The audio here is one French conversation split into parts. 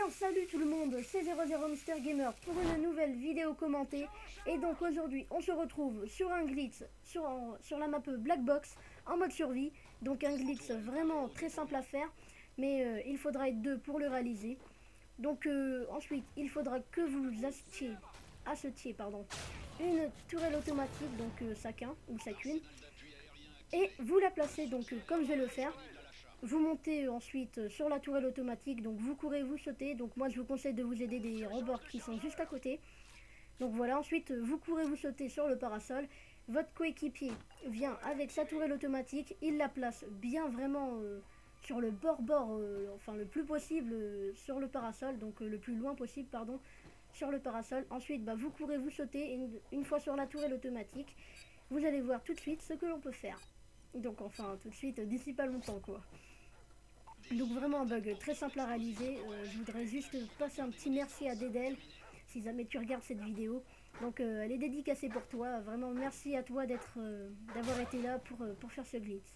bien salut tout le monde, c'est 00 Mister Gamer pour une nouvelle vidéo commentée. Et donc aujourd'hui on se retrouve sur un glitch sur la map Black Box en mode survie. Donc un glitch vraiment très simple à faire, mais il faudra être deux pour le réaliser. Donc ensuite il faudra que vous achetiez une tourelle automatique, donc chacun ou chacune. Et vous la placez donc comme je vais le faire. Vous montez ensuite sur la tourelle automatique, donc vous courez, vous sautez. Donc moi je vous conseille de vous aider des robots qui sont juste à côté. Donc voilà, ensuite vous courez, vous sautez sur le parasol. Votre coéquipier vient avec sa tourelle automatique, il la place bien vraiment sur le bord, enfin le plus possible sur le parasol, donc le plus loin possible, pardon, sur le parasol. Ensuite vous courez, vous sautez, et une fois sur la tourelle automatique, vous allez voir tout de suite ce que l'on peut faire. Donc enfin tout de suite, d'ici pas longtemps quoi. Donc vraiment un bug très simple à réaliser. Je voudrais juste passer un petit merci à Dedel si jamais tu regardes cette vidéo. Donc elle est dédicacée pour toi. Vraiment merci à toi d'avoir été là pour faire ce glitch.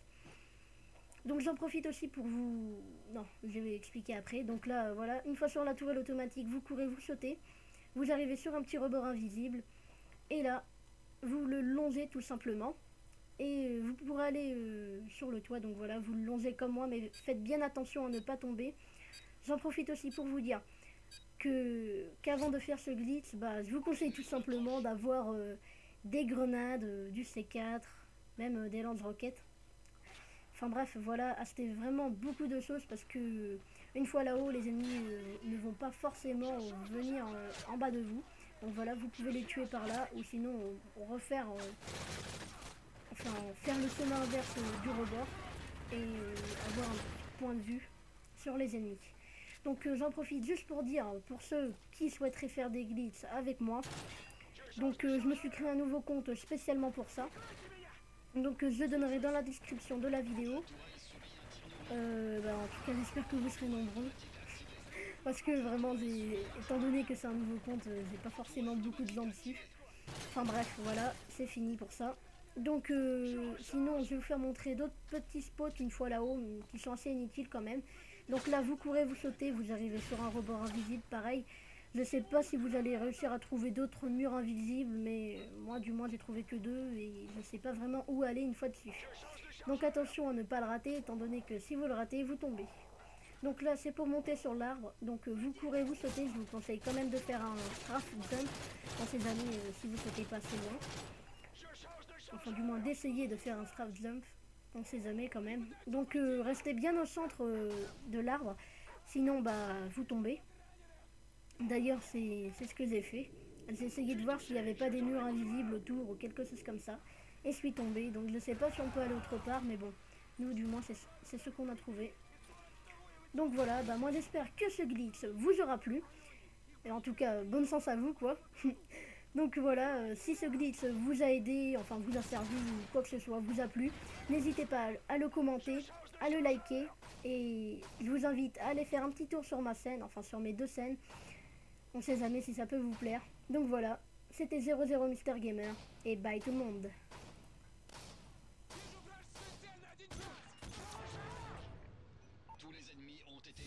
Donc j'en profite aussi pour vous... Non, je vais expliquer après. Donc là, voilà, une fois sur la tourelle automatique, vous courez, vous sautez. Vous arrivez sur un petit rebord invisible. Et là, vous le longez tout simplement. Et vous pourrez aller sur le toit, donc voilà, vous le longez comme moi, mais faites bien attention à ne pas tomber. J'en profite aussi pour vous dire qu'avant de faire ce glitch, je vous conseille tout simplement d'avoir des grenades, du C4, même des lance-roquettes. Enfin bref, voilà, achetez vraiment beaucoup de choses parce que une fois là-haut, les ennemis ne vont pas forcément venir en bas de vous. Donc voilà, vous pouvez les tuer par là, ou sinon refaire... faire le chemin inverse du rebord et avoir un point de vue sur les ennemis. Donc j'en profite juste pour dire, pour ceux qui souhaiteraient faire des glitches avec moi, donc je me suis créé un nouveau compte spécialement pour ça. Donc je donnerai dans la description de la vidéo. En tout cas j'espère que vous serez nombreux. Parce que vraiment, étant donné que c'est un nouveau compte, j'ai pas forcément beaucoup de gens dessus. Enfin bref, voilà, c'est fini pour ça. Donc sinon je vais vous faire montrer d'autres petits spots une fois là-haut qui sont assez inutiles quand même. Donc là vous courez, vous sautez, vous arrivez sur un rebord invisible, pareil. Je sais pas si vous allez réussir à trouver d'autres murs invisibles, mais moi du moins j'ai trouvé que deux et je sais pas vraiment où aller une fois dessus. Donc attention à ne pas le rater, étant donné que si vous le ratez, vous tombez. Donc là c'est pour monter sur l'arbre, donc vous courez, vous sautez, je vous conseille quand même de faire un strafe jump, on sait jamais si vous sautez pas assez loin. Enfin du moins d'essayer de faire un strafe jump, on sait jamais quand même. Donc restez bien au centre de l'arbre, sinon vous tombez. D'ailleurs c'est ce que j'ai fait. J'ai essayé de voir s'il n'y avait pas des murs invisibles autour ou quelque chose comme ça. Et je suis tombé, donc je sais pas si on peut aller autre part, mais bon, nous du moins c'est ce qu'on a trouvé. Donc voilà, moi j'espère que ce glitch vous aura plu. Et en tout cas, bonne chance à vous quoi. Donc voilà, si ce glitch vous a aidé, enfin vous a servi ou quoi que ce soit, vous a plu, n'hésitez pas à le commenter, à le liker. Et je vous invite à aller faire un petit tour sur ma chaîne, enfin sur mes deux chaînes. On sait jamais si ça peut vous plaire. Donc voilà, c'était 00 Mister Gamer et bye tout le monde. Tous les ennemis ont été...